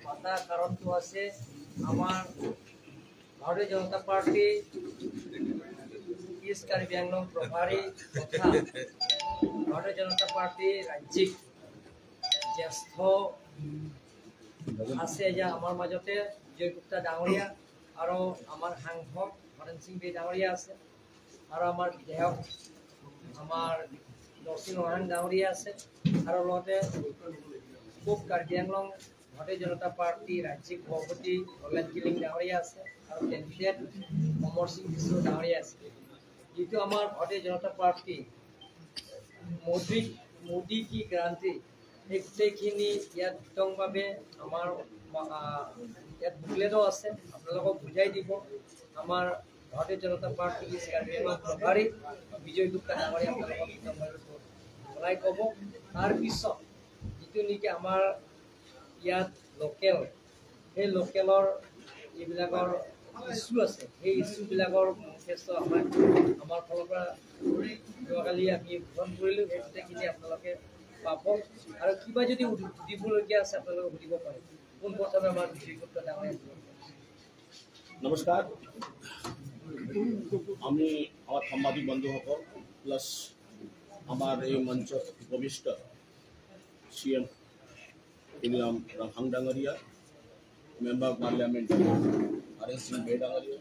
পাতা কাৰণটো আছে আমাৰ ভাৰতীয় জনতা পাৰ্টি ইষ্ট কাৰ্বি আংলং প্ৰভাৰী তথা ভাৰতীয় জনতা পাৰ্টি ৰাজ্যিক জ্যেষ্ঠ আছে যে আমাৰ মাজতে বিজয় গুপ্তা ডাঙৰীয়া আৰু আমাৰ সাংসদ হৰেণ সিং বে ডাঙৰীয়া আছে আৰু আমাৰ বিধায়ক আমাৰ নৰসিং নাৰায়ণ ডাঙৰীয়া আছে আৰু লগতে পূব কাৰ্বি আংলং ভাৰতীয় জনতা পাৰ্টি ৰাজ্যিক সভাপতি কল্যাণ কিলিং ডাঙৰীয়া আছে আৰু কেণ্ডিডেট অমৰ সিং বিষ্ণু ডাঙৰীয়া আছে। যিটো আমাৰ ভাৰতীয় জনতা পাৰ্টি মোদী কি ক্ৰান্তি এই গোটেইখিনি ইয়াত বিতংভাৱে আমাৰ ইয়াত বুকলেটো আছে আপোনালোকক বুজাই দিব আমাৰ ভাৰতীয় জনতা পাৰ্টি ইষ্ট কাৰ্বি আংলং প্ৰভাৰী বিজয় গুপ্তা ডাঙৰীয়া আপোনালোকক বিতংভাৱে জনাই ক'ব। তাৰপিছত যিটো নেকি আমাৰ ইয়াত লোকেল সেই লোকেলৰ এইবিলাকৰ ইছ্যু আছে সেই ইছ্যুবিলাকৰ যথেষ্ট আমাৰ ফালৰ পৰা যোৱাকালি আমি উদ্বোধন কৰিলোঁ সেই গোটেইখিনি আপোনালোকে পাব আৰু কিবা যদি সুধিবলগীয়া আছে আপোনালোকে সুধিব পাৰে। পোনপ্ৰথমে আমাৰ বিজয় গুপ্তা ডাঙৰীয়া। নমস্কাৰ, আমি আমাৰ সাংবাদিক বন্ধুসকল প্লাস আমাৰ এই মঞ্চ উপবিষ্ট CM ইলিয়াম ৰামহাং ডাঙৰীয়া, মেম্বাৰ পাৰ্লামেন্ট হৰেন সিং বে ডাঙৰীয়া,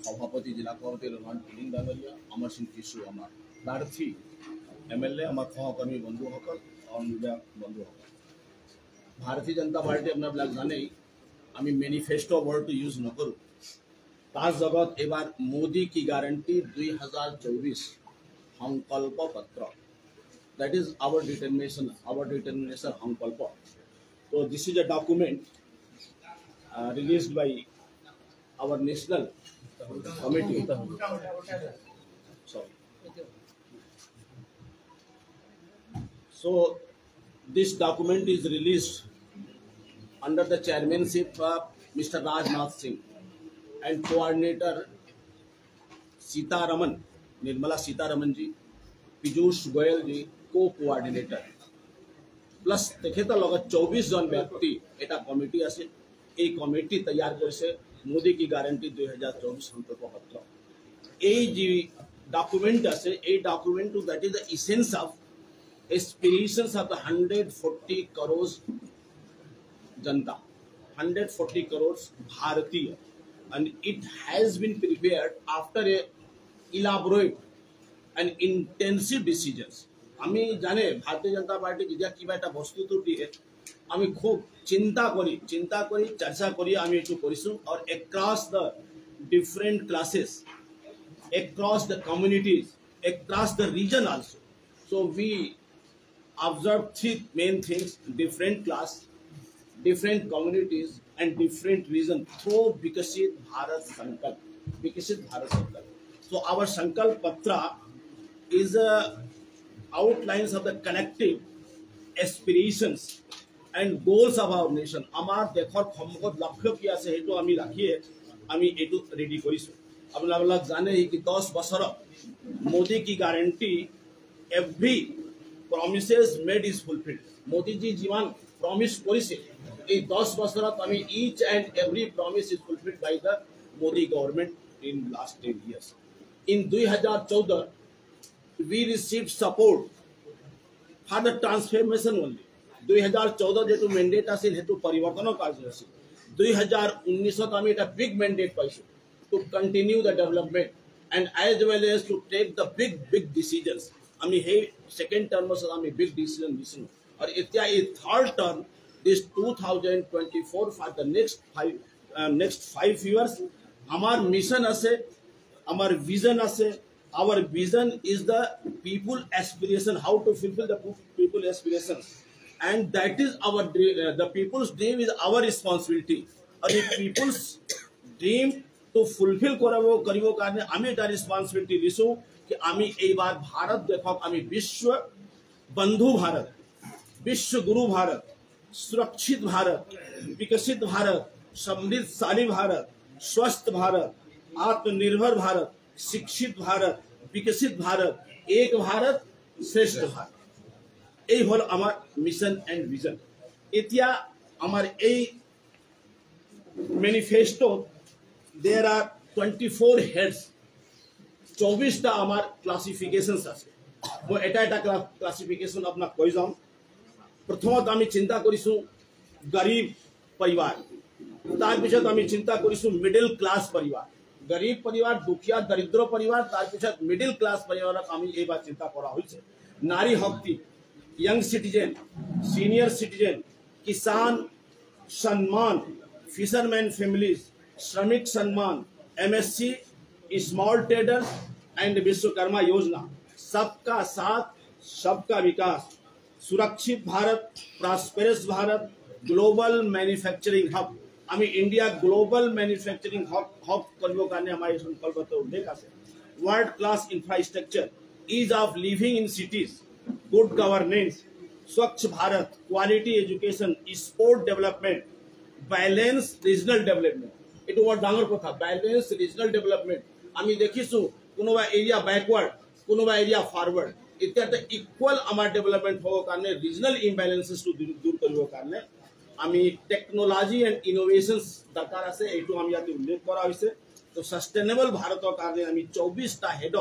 সভাপতি জিলা সভাপতি ৰহমান কিলিং ডাঙৰীয়া, অমৰ সিং বিষ্ণু, আমার প্রার্থী MLA, আমার সহকর্মী বন্ধুসকল और মিডিয়া বন্ধুসকল। ভারতীয় জনতা পার্টি আপনার জানেই আমি মেনিফেস্টো ওয়ার্ডটো ইউজ নকৰোঁ। তার জগত এবার मोदी की गारंटी 2024 संकल्प पत्र, दैट इज आवर डिटर्मिनेशन संकल्प। तो this is a document released by our national committee. Sorry. So this document is released under the chairmanship of Mr. Rajnath Singh and coordinator Sitharaman, Nirmala Sitharaman ji, Piyush Goyal ji co-coordinator plus तेखेतर লগত 24 জন ব্যক্তি এটা committee আছে। এই committee তৈয়ার করেছে মোদী की गारंटी 2024 संकल्प पत्र। এই যে ডকুমেন্ট আছে এই document that is the essence of aspirations of the 140 crores Janata, 140 crores Bharatiya, and it has been prepared after a elaborate and intensive decisions. আমি জানে ভারতীয় জনতা পার্টি যেতিয়া কিবা এটা বস্তুটো দিয়ে আমি খুব চিন্তা কৰি চৰ্চা কৰি আমি এইটো কৰিছো আৰু across the different classes, across the communities, across the region also. So we observe three main things: different class, different communities and different region through Viksit Bharat Sankalp. So our Sankalp Patra is outlines of the collective aspirations and goals of our nation. Amar dekhor khomgot lakshya ki ase hetu ami rakhiye ami etu ready korisu. Apnalok jane ki 10 বছৰ Modi ki guarantee every promises made is fulfilled. Modi ji jiman promise korise এই 10 বছৰত আমি each and every promise is fulfilled by the Modi government in last 10 years. In 2014 we received support for the transformation only. 2014 যেটো mandate আছিল হেতু পৰিৱৰ্তনৰ কাৰ্য আছিল। 2019 আমি এটা big mandate পাইছো to continue the development and as well as to take the big decisions. আমি সেই second term আমি big decision দিছো আৰু এতিয়া এই third term this 2024 for the next 5 years our mission ase, our vision ase. Our vision is the people aspiration, how to fulfill the people aspirations, and that is our the people's dream is our responsibility. And the people's dream to fulfill karibo karne ami eta responsibility lisu ki ami ei bar bharat dekhok ami vishwa bandhu bharat, vishwa guru bharat, सुरक्षित भारत, विकसित भारत, समृद्धशाली भारत, स्वस्थ भारत, आत्मनिर्भर भारत, शिक्षित भारत, विकसित भारत, एक भारत श्रेष्ठ भारत, এই হল আমার মিশন এন্ড ভিজন। এতিয়া আমার এই मैनिफेस्टो देयर आर 24 हेड्स 24টা আমার ক্লাসিফিকেশনস আছে মই এটা এটা ক্লাসিফিকেশন আপনার কৈ যাম প্রথমত আমি চিন্তা কৰিছো গरीब परिवार তাৰ পিছত আমি চিন্তা কৰিছো মিডল ক্লাস परिवार गरीब परिवार दुखिया दरिद्र परिवार तार पिछत मिडिल क्लास परिवार आमी এই बात चिंता करा হইছে नारी हक्ति young citizen senior citizen Kisan Samman fisherman families Shramik Samman MSC small traders and Vishwakarma Yojana सबका साथ सबका विकास सुरक्षित Bharat prosperous Bharat global manufacturing hub আমি ইন্ডিয়া গ্লোবাল ম্যানুফ্যাকচারিং হব কৰিব কাৰণে আমাৰ এই সংকল্পটো উল্লেখ আছে world class infrastructure ease of living in cities good governance Swachh Bharat quality education sport development balance regional development एटू बर डांगर कथा बैलेंस रीजनल डेवलपमेंट আমি দেখিছো কোনোবা এরিয়া ব্যাকওয়ার্ড কোনোবা এরিয়া ফরওয়ার্ড এটা একটা ইকুয়াল আমার ডেভেলপমেন্ট হওয়ার কারণে রিজনাল ইমব্যালেন্সেস টু দূর কৰিবৰ কাৰণে আমি টেকনোলজি এন্ড ইনোভেশনস দৰকাৰ আছে এইটো আমি ইয়াতে উল্লেখ কৰা হইছে তো সাস্টেনেবল ভাৰতৰ কাৰণে আমি 24টা হেড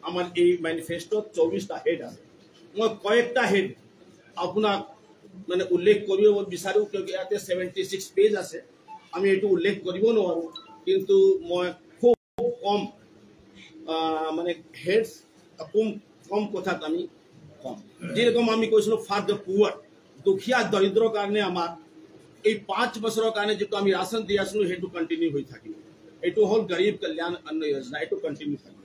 আমার এই ম্যানিফেস্টোত 24টা হেড আছে মই কয়েকটা হেড আপোনাক মানে উল্লেখ কৰিব বিচাৰো কিয়কি ইয়াতে 76 পেজ আছে আমি এইটো উল্লেখ কৰিব নোৱাৰো কিন্তু মই খুব কম মানে হেডস কম কথাত আমি কম যেরকম আমি কৈছিলো ফর দ্য পুয়ার দুখিয়া দরিদ্র কারণে আমার এই 5 বছৰৰ কাৰণে যেটো আমি ৰাশন দি আছো হেতু কন্টিনিউ হৈ থাকিব এটো হল গरीब कल्याण अन्न योजना এটো কন্টিনিউ থাকিব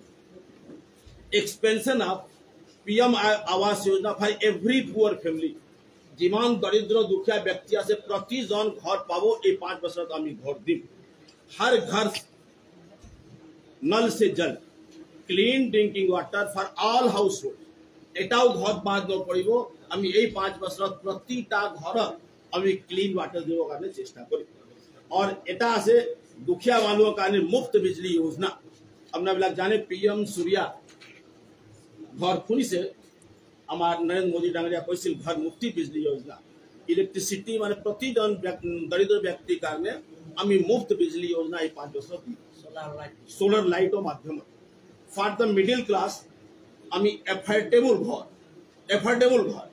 expansion of PM Awas Yojana for every poor family जिमान दरिद्र दुखिया व्यक्ति আছে प्रतिজন घर পাবো এই 5 বছৰত আমি घर দিম हर घर नल से जल clean drinking water for all house hold এটাও ঘর বাদ পড়িব আমি এই 5 বছৰত প্ৰতিটা ঘৰ আমি ক্লিন वाटर দেওয়াৰ কাৰণে চেষ্টা কৰি और এটা আছে দুখিয়া মানুষৰ কাৰণে মুফ্ত বিজলী योजना আপনারা জানে पीएम सूर्या घर खुनिसे आमार नरेंद्र मोदी डांगरिया কৈছিল घर मुक्ति बिजली योजना इलेक्ट्रिसिटी माने प्रतिजन दरिद्र व्यक्ति कारणे आमी मुफ्त बिजली योजना এই 5 বছর सोलर लाइटो माध्यम फॉर द मिडिल क्लास आमी एफोर्डेबल घर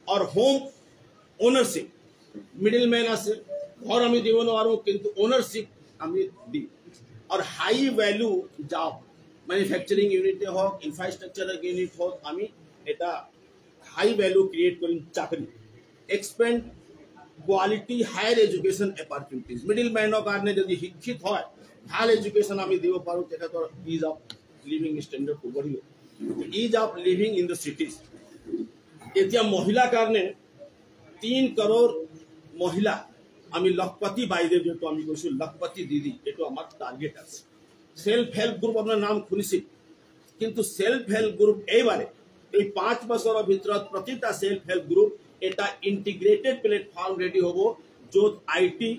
और होम ओनरशिप मिडिल मैन আছে घर आमी দিব নোৱাৰো কিন্তু ओनरशिप आमी দি और high value job manufacturing unit होक इनफ्रास्ट्रक्चर यूनिट होक आमी এটা हाई वैल्यू क्रिएट करिन चाकरी expand quality higher education opportunities middle मैनर कारणे যদি শিক্ষিত হয় ভাল এডুকেশন আমি দিব পাৰো তেখেতৰ ইজ অফ লিভিং স্ট্যান্ডার্ড কো বঢ়িব ease of living in the cities এতিয়া মহিলা कारणे 3 करोड़ মহিলা আমি লখপতি বাইদেউ যেটো আমি কৈছো লখপতি দিদি এটো আমার টার্গেট আছে সেলফ হেল্প গ্রুপ আপনার নাম শুনিছে কিন্তু সেলফ হেল্প গ্রুপ এইবারে এই 5 বছৰৰ ভিতৰত প্ৰতিটা সেলফ হেল্প গ্ৰুপ এটা ইন্টিগ্ৰেটেড প্ল্যাটফৰ্ম ৰেডি হবো য'ত আইটি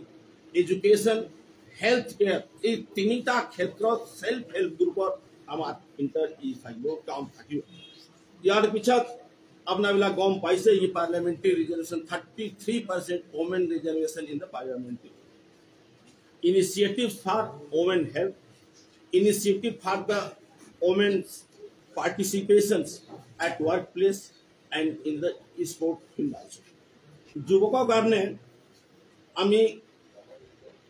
এডুকেশন হেলথ কেয়াৰ এই তিনিটা ক্ষেত্ৰত সেলফ হেল্প গ্ৰুপৰ আমাৰ ইন্টাৰ থাকিব কাম থাকিব ইয়াৰ পিছত আপনারা গম পাইছে এই parliamentary reservation 33% women reservation in the parliamentary initiatives for women health initiative for the women's participations at workplace and in the sport field also যুবকৰ কাৰণে আমি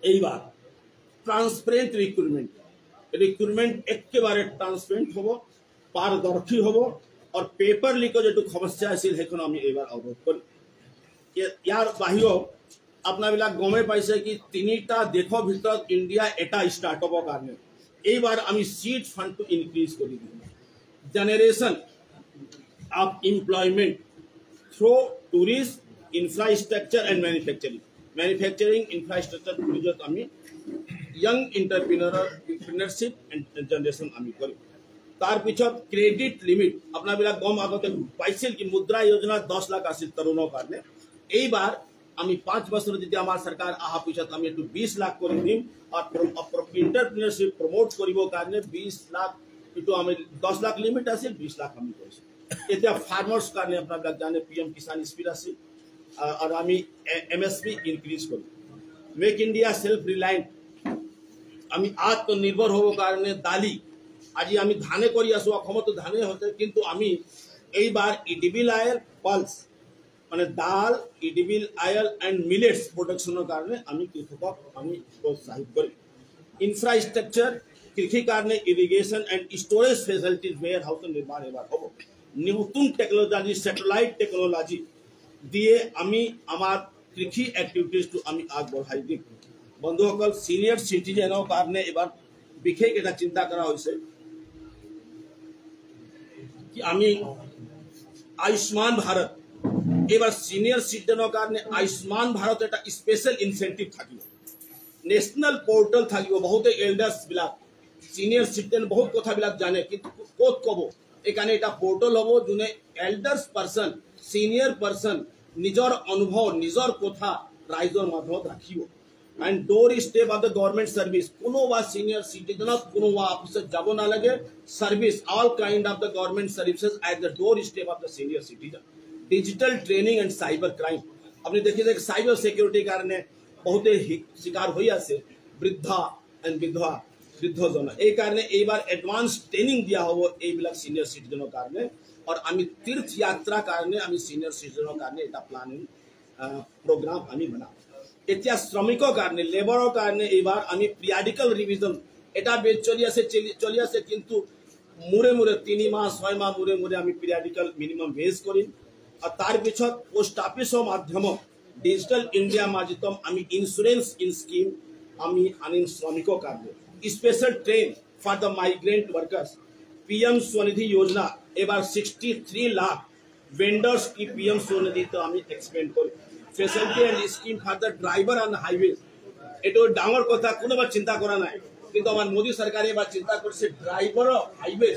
এইবাৰ ট্ৰান্সপাৰেন্ট ৰিক্ৰুটমেন্ট একেবাৰে ট্ৰান্সপাৰেন্ট হব পাৰদৰ্শী হব और पेपर लिको जो समस्या আছিল সেইখন আমি এইবাৰ অৱগত কৰিম ইয়াৰ বাহিৰেও আপোনাবিলাক গমে পাইছে কি তিনিটা দেশৰ ভিতৰত ইন্ডিয়া এটা স্টাৰ্টআপৰ কাৰণে এইবাৰ আমি सीड फंड टू इंक्रीज কৰি দিম generation of employment through tourism infrastructure and manufacturing infrastructure project আমি यंग एंटरप्रेन्योरशिप एंड जनरेशन আমি কৰিম तार पिछत क्रेडिट लिमिट আপনাৰা গম আগতে পাইছিল কি মুদ্ৰা योजना 10 लाख আছিল তৰুণৰ কাৰণে এইবাৰ আমি 5 বছৰ যদি আমাৰ সৰকাৰ আহা পিছত আমি একটু 20 লাখ কৰি দিম আৰ এন্টাৰপ্ৰেন্योरशिप প্ৰমোট কৰিবৰ কাৰণে 20 লাখ এটো আমি 10 লাখ লিমিট আছে 20 লাখ আমি কৰিছো এতিয়া ফাৰ্মাৰ্স কাৰণে আপনাৰা জানে पीएम किसान स्पीड আছে আৰ আমি एमएसपी ইনক্ৰিজ কৰিম মেক ইন্ডিয়া সেলফ রিলায়েন্ট আমি আত্মনির্ভর হব কারণে দালি আজি আমি ধানে করি আসো অসমত ধানে হতে কিন্তু আমি এইবার ইডিবিল আয়েল পালস মানে দাল ইডিবিল আয়েল এন্ড মিলেটস প্রোডাকশনের কারণে আমি কৃষকক আমি প্रोत्साहित করি ইনফ্রাস্ট্রাকচার কৃষি কারণে irrigation and storage facilities warehouse নির্মাণ এবার হব নতুন টেকনোলজি স্যাটেলাইট টেকনোলজি দিয়ে আমি আমার কৃষি অ্যাক্টিভিটিজ আমি আগবঢ়াই দিম বন্ধুসকল সিনিয়র সিটিজেনৰ কাৰণে এবাৰ বিশেষ এটা চিন্তা কৰা হৈছে কি আমি আয়ুষ্মান ভাৰত এবাৰ সিনিয়ৰ সিটিজেনৰ কাৰণে আয়ুষ্মান ভাৰত এটা স্পেশাল ইনসেন্টিভ থাকিব নেশনাল পোর্টাল থাকিব বহুতে এল্ডার্স বিলাক সিনিয়র সিটিজেন বহুত কথাবিলাক জানে কিন্তু ক'ত ক'ব এইকাৰণে এটা পোৰ্টাল হ'ব যোনে এল্ডাৰ্স পাৰ্সন সিনিয়ৰ পাৰ্সন নিজৰ অনুভৱ নিজৰ কথা ৰাইজৰ মাজত ৰাখিব and doorstep of the government service kuno wa senior citizen kuno wa office jabo na lage service all kind of the government services at the doorstep of the senior citizen digital training and cyber crime apni dekhiye je cyber security karone bahute shikar hoi ase বৃদ্ধা and vidhwa বৃদ্ধজন এই কারণে এইবার advance training দিয়া হবো এইবিলাক senior সিটিজেনের কারণে আর আমি তীর্থ যাত্রা কারণে আমি সিনিয়র সিটিজেনের কারণে এটা প্ল্যানিং প্রোগ্রাম আমি বানাবো এতিয়া শ্ৰমিকৰ কাৰণে লেবাৰৰ কাৰণে এইবাৰ আমি পিৰিয়ডিক্যাল ৰিভিজন এটা বেচ চলি আছে কিন্তু মুৰে মুৰে 3 মাহ 6 মাহ মুৰে মুৰে আমি পিৰিয়ডিক্যাল মিনিমাম বেজ কৰিম আৰু তাৰ পিছত পোষ্ট অফিসৰ মাধ্যমত ডিজিটাল ইন্ডিয়া মাধ্যমত আমি ইন্স্যুৰেন্স স্কিম আমি আনিম শ্ৰমিকৰ কাৰণে special train for the migrant workers PM Svanidhi योजना এবাৰ 63 লাখ ভেন্ডার্স কি पीएम स्वनिधि তো আমি এক্সপেন্ড করি facility and scheme for the driver on highway এটা ডাঙর কথা কোনোবার চিন্তা করা নাই কিন্তু আমার মোদী সরকার এবার চিন্তা করছে ড্রাইভার হাইওয়ে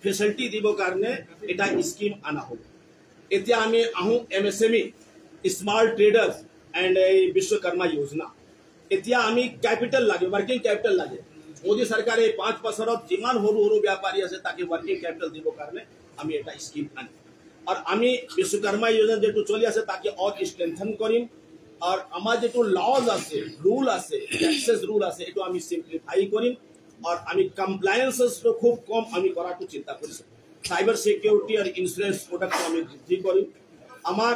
ফেসিলিটি দিব কারণে এটা স্কিম আনা হবে এতিয়া আমি আহো MSME small traders and Vishwakarma योजना এতিয়া আমি ক্যাপিটাল লাগে ওয়ার্কিং ক্যাপিটাল লাগে মোদী সরকার এই 5 বছরত যিমান হরু হরু ব্যাপারী আছে তাকে ওয়ার্কিং ক্যাপিটাল দিব কারণে আমি এটা স্কিম আনি और आमी विश्वकर्मा योजना जेटू चली आसे ताकि और स्ट्रेंथन करिम और आमार जेटू लॉज आसे रूल आसे टैक्सेस रूल आसे एटू आमी सिम्प्लिफाई करिम और आमी कम्प्लायंसेस तो खूब कम आमी कराटू चिंता करिस साइबर सिक्योरिटी और इंश्योरेंस प्रोडक्ट आमी बृद्धि करिम आमार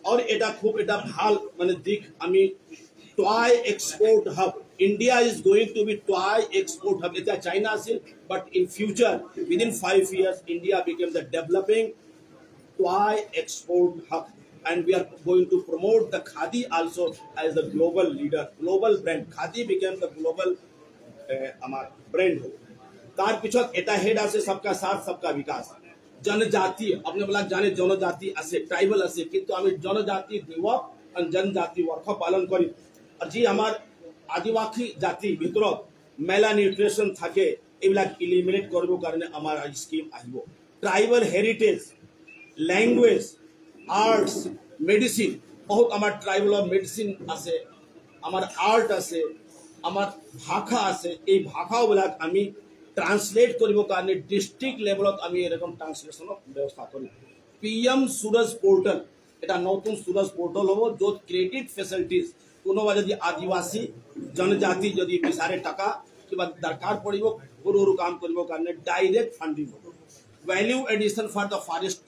और एटा खूब एटा ভাল माने दिक आमी toy export hub India is going to be toy export hub एटा चाइना आसे but in future with in 5 years India became the developing toy export hub and we are going to promote the khadi also as the global leader global brand khadi became the global amar brand ho tar pichot eta head ase sabka sath sabka vikas जनजाति अपने बला जाने जनजाति ase tribal ase kintu ami जनजाति develop and जनजाति work पालन करी और जी हमार आदिवासी जाति भितरत मेला न्यूट्रिशन থাকে এবিলাক এলিমিনেট করব কারণে আমার স্কিম আহিব tribal heritage language arts medicine बहुत आमार ट्राइबल मेडिसिन आसे आमार आर्ट आसे आमार भाषा आसे এই ভাষাবিলাক আমি ট্রান্সলেট কৰিব কাৰণে ডিস্ট্ৰিক্ট লেভেলত আমি এৰকম ট্ৰান্সলেশনৰ ব্যৱস্থা কৰিম পিএম সুরজ পোর্টাল এটা নতুন সুরজ পোর্টাল হ'ব য'ত ক্রেডিট ফেসিলিটিজ কোনোবা যদি আদিবাসী জনজাতি যদি বিচাৰে টাকা কিবা দৰকাৰ পৰিব সৰু সৰু কাম কৰিব কাৰণে ডাইরেক্ট ফান্ডিং হ'ব value addition for the forest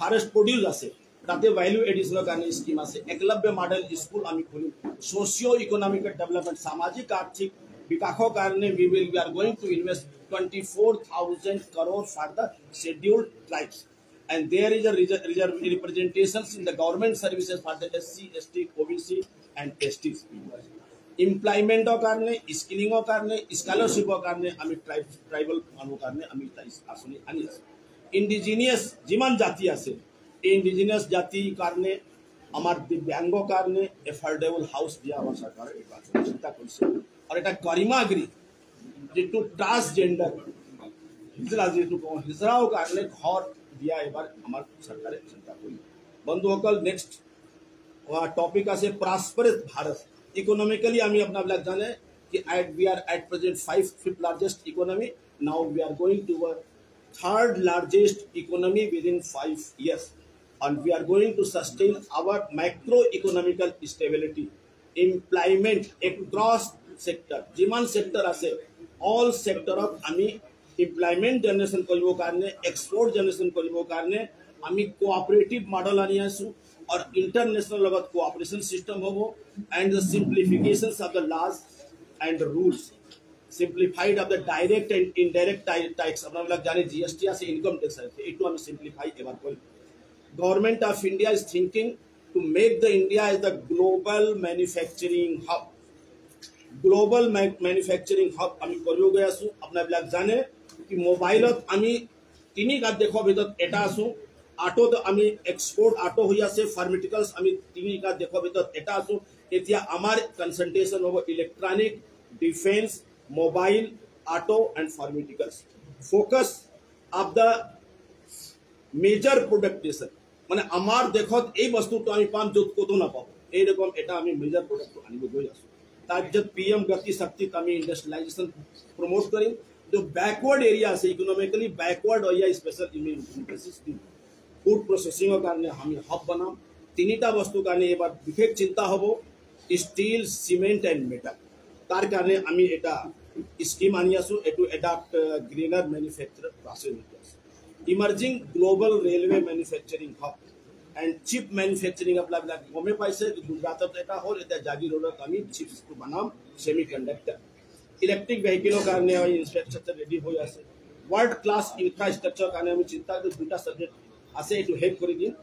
forest produce आसे ताते वैल्यू एडिशन करने स्कीम आसे एकलव्य मॉडल स्कूल आमी खोली सोशियो इकोनॉमिक डेवलपमेंट सामाजिक आर्थिक विकासो करने we are going to invest 24,000 crore for the scheduled tribes and there is a representations in the government services for the SC ST OBC and ST employment करने skilling करने scholarship करने आमी tribal मानु करने आमी आसनी आनी इंडिजिनियस जिमान जाति आसे इंडिजिनियस जाति कारणे आमार दिव्यांग कारणे एफोर्डेबल हाउस दिया आमार सरकार चिंता करছে और এটা गरिमागिरी जेटू ट्रांसजेंडर हिजरा जेटू हिजराओ कारणे घर दिया एबार आमार सरकारे चिंता करी बंधुসকল नेक्स्ट टॉपिक আছে प्रॉस्परस भारत इकोनॉमिकली आमी अपना ब्लैक जाने कि we are at present 5th largest economy now we are going to third largest economy within 5 years and we are going to sustain our macroeconomical stability employment across sector যিমান sector আছে all সেক্টৰত আমি employment generation কৰিবৰ কাৰণে export generation কৰিবৰ কাৰণে আমি cooperative model আনি আছো और इंटरनेशनल লগত कोऑपरेशन सिस्टम होबो and the simplifications of the laws and the rules simplified of the direct and indirect tax अपना लग जाने जीएसटी से इनकम टैक्स है इटू हम सिंप्लिफाई एबार कोई government of India is thinking to make the India as the global manufacturing hub global manufacturing hub আমি কৰিব গৈ আছো আপোনাৰ বিলাক জানে কি মোবাইলত আমি তিনি কাট দেখো ভিতৰত এটা আছো ऑटो तो आमी एक्सपोर्ट ऑटो हुई আছে फार्मास्यूटिकल्स आमी तीन का देखो ভিতৰত এটা আছো এতিয়া আমাৰ কনসেন্ট্রেশন হ'ব electronic defence mobile auto and pharmaceuticals focus of the major production মানে আমাৰ দেখত এই বস্তুটো আমি পাম যত কতো না পাবো এই রকম এটা আমি মেজর প্রোডাক্ট আনিব গৈ আছো তার যে पीएम गति शक्ति আমি इंडस्ट्रियलाइजेशन प्रमोट करिम जो बैकवर्ड एरिया আছে economically backward area special emphasis food processing कारण हम हब बनाम तीनटा वस्तु कारण एबार विशेष चिंता hub steel cement and metal तार कारण आमी एटा स्कीम आनी आसो एटू adapt greener manufacture process emerging global railway manufacturing hub and chip manufacturing अपना गमे पाइसे गुजरात एटा होल एटा जागी रोड आमी चिप्स को बनाम सेमीकंडक्टर इलेक्ट्रिक व्हीकल कारण इंफ्रास्ट्रक्चर रेडी हो आसे वर्ल्ड क्लास इंफ्रास्ट्रक्चर कारण आमी चिंता दुटा सब्जेक्ट आसे टू हेल्प करी दिन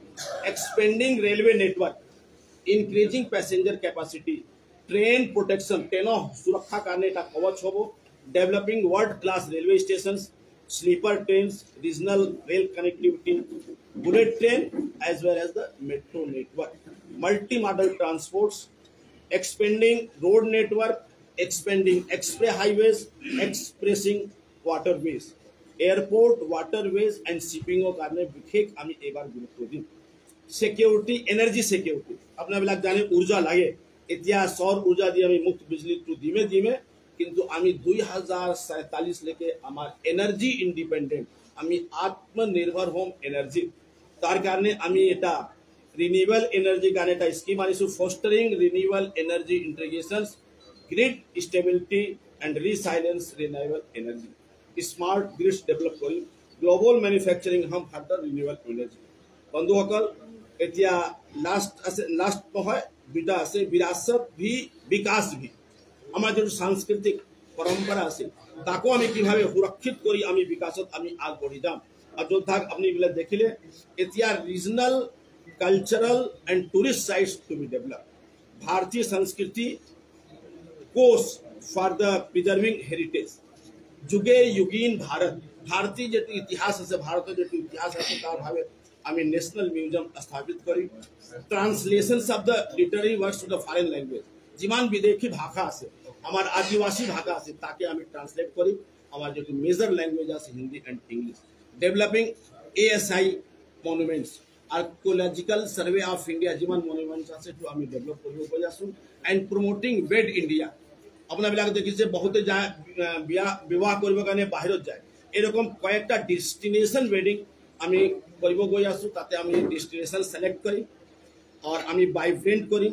expanding railway network increasing passenger capacity train protection train सुरक्षा कारण एटा कवच होबो developing world class railway stations sleeper trains regional rail connectivity bullet train as well as the metro network multi model transports expanding road network expanding express highways expressing waterways airport waterways and shipping कारण विशेष आमी एबार गुरुत्व दिम security energy security अपना बिलाक जाने ऊर्जा लागे इतिया सौर ऊर्जा दी आमी मुफ्त बिजली तो दिमे दिमे किंतु आमी 2047 लेके आमार एनार्जी इंडिपेंडेंट आमी आत्मनिर्भर होम एनार्जी तार कारणे आमी एटा रिन्यूएबल एनार्जी कारण एटा स्कीम आनिसु fostering renewable energy integrations grid stability and resilience renewable energy smart grids develop करी ग्लोबल मैन्युफैक्चरिंग हम फर्दर रिन्यूएबल एनार्जी बंधुসকল এতিয়া लास्ट নহয় দুটা আছে বিরাসত ভি বিকাশ ভি আমার যে সাংস্কৃতিক পরম্পরা আছে তাকো আমি কিভাবে সুরক্ষিত করি আমি বিকাশত আমি আগ বঢ়ি যাম অযোধ্যাক আপনি বিলা দেখিলে এতিয়া regional cultural and tourist sites to be develop भारतीय संस्कृति course for the preserving heritage जुगे युगीन भारत भारतीय जो इतिहास है भारत जो इतिहास है तार भावे आमी नेशनल म्यूजियम स्थापित करी translation of the literary works to the foreign language जिमान विदेशी भाषा আছে আমার आदिवासी भाषा আছে ताकि आमी ट्रांसलेट करी আমার जो मेजर लैंग्वेज আছে Hindi and English developing ASI monuments archaeological survey of India जिमान मॉन्यूमेंट्स আছে তো আমি ডেভেলপ কৰিব গৈ আছো एंड प्रमोटिंग वेड इंडिया अपना बिलाक देखिसे बहुत যায় বিবাহ কৰিব কাৰণে বাহিৰত যায় এৰকম কয়েকটা ডেস্টিনেশন ওয়েডিং আমি কৰিব গৈ আছো তাতে আমি ডেস্টিনেশন সিলেক্ট কৰি और আমি ভাইব্ৰেন্ট কৰি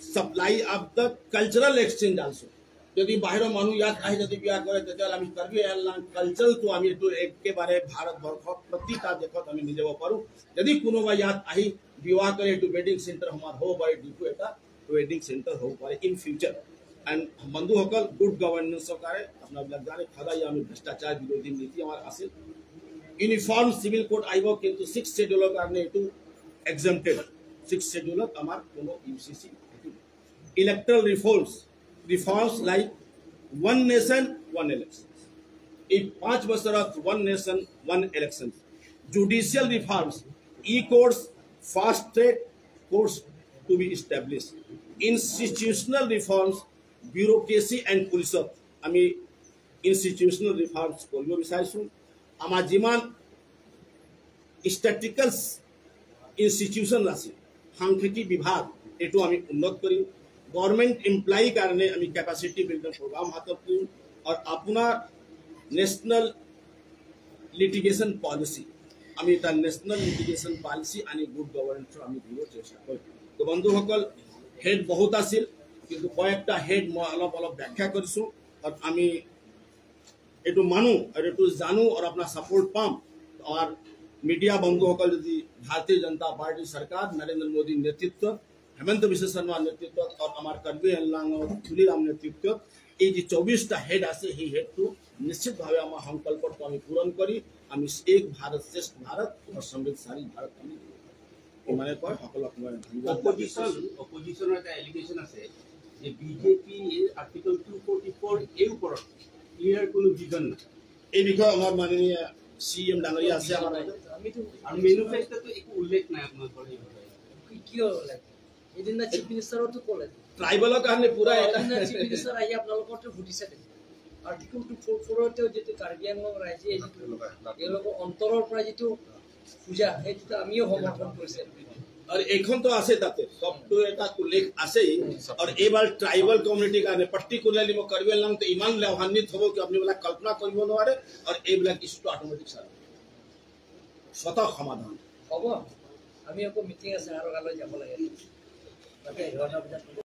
supply of the cultural exchange also যদি বাহিৰৰ মানুহ ইয়াত আহি যদি বিয়া কৰে তেতিয়াহ'লে আমি কাৰ্বি এয়াৰলাইন কালচাৰ তো আমি তো একেবাৰে ভাৰতবৰ্ষ প্ৰতিটা দেশত আমি নিয়ে যাব পাৰো যদি কোনোবা ইয়াত আহি বিবাহ কৰে তো वेडिंग सेंटर আমাৰ হ'ব পাৰে ডিপু এটা वेडिंग सेंटर হ'ব পাৰে इन फ्यूचर एंड बंधुসকল गुड गवर्नेंस কাৰে আপোনাক জানে সদায় আমি ভ্ৰষ্টাচাৰ বিৰোধী নীতি আমাৰ আছে यूनिफॉर्म सिविल कोड आइब किंतु 6 शेड्यूल कारण एटू एग्जेम्प्टेड 6 शेड्यूल आमार कोनो UCC electoral reforms like one nation one election ए 5 वर्षरत one nation one election judicial reforms e courts fast track courts to be established institutional reforms bureaucracy and police आमी institutional reforms কৰিব বিচাৰিছো आमार जिमान statistical institution আছে सांख्यिकी विभाग एटू आमी उन्नत करी गवर्नमेंट एम्प्लॉई कारण आमी कैपेसिटी बिल्डिंग प्रोग्राम हातत लिम और अपना नेशनल लिटिगेशन पॉलिसी आमी ता नेशनल लिटिगेशन पॉलिसी आणि गुड गवर्नेंस आमी दिलो चेष्टा करू तो बंधुসকল हेड बहुत आसिल কিন্তু কয়েকটা হেড মই অলপ অলপ ব্যাখ্যা কৰিছোঁ আৰু আমি এইটো মানো আৰু এইটো জানো আৰু আপোনাৰ সাপোর্ট পাম और मीडिया बंधुসকল যদি भारतीय जनता पार्टी सरकार नरेंद्र मोदी नेतृत्व हेमंत विश्व शर्मा नेतृत्व और हमार कर्बी एलांग और तुलीराम नेतृत्व এই যে 24টা হেড আছে সেই হেডটো নিশ্চিতভাৱে আমাৰ সংকল্পটো আমি পূৰণ কৰি আমি এক ভাৰত শ্ৰেষ্ঠ ভাৰত আৰু সমৃদ্ধশালী ভাৰত আমি মানে কয় সকলক মই অপজিশনৰ এটা এলিগেশন আছে যে বিজেপি আৰ্টিকল 244 এৰ ওপৰত ক্লিয়াৰ কোনো ভিজন নাই এই বিষয়ে আমাৰ মাননীয় সিএম ডাঙৰীয়া আছে আমাৰ আমিতো আৰু মেনুফেক্সাৰটো একো উল্লেখ নাই আপোনালোকৰ এই বিষয়ে কিয় লাগে এদিনা চিফ মিনিষ্টাৰতো ক'লে ট্ৰাইবেলৰ কাৰণে পুৰা এটা চিফ মিনিষ্টাৰ আহি আপোনালোকৰতো সুধিছে আৰ্টিকল 244 যিটো কাৰ্বি আংলং ৰাইজে তেওঁলোকৰ অন্তৰৰ পৰা যিটো পূজা সেইটো আমিও সমৰ্থন কৰিছে और एखन तो आसे ताते सब तो एटा उल्लेख आसे और एबार ट्राइबल कम्युनिटी কাৰণে পাৰ্টিকুলাৰলি মই কাৰ্বি আংলং তো ইমান লাভান্বিত হ'ব কি আপুনি বলা কল্পনা কৰিব নোৱাৰে और এইবিলাক ইস্যু অটোমেটিক স্বতঃ সমাধান হ'ব আমি আকৌ মিটিং আছে আৰু গালৈ যাব লাগে তাতে 11 বজাত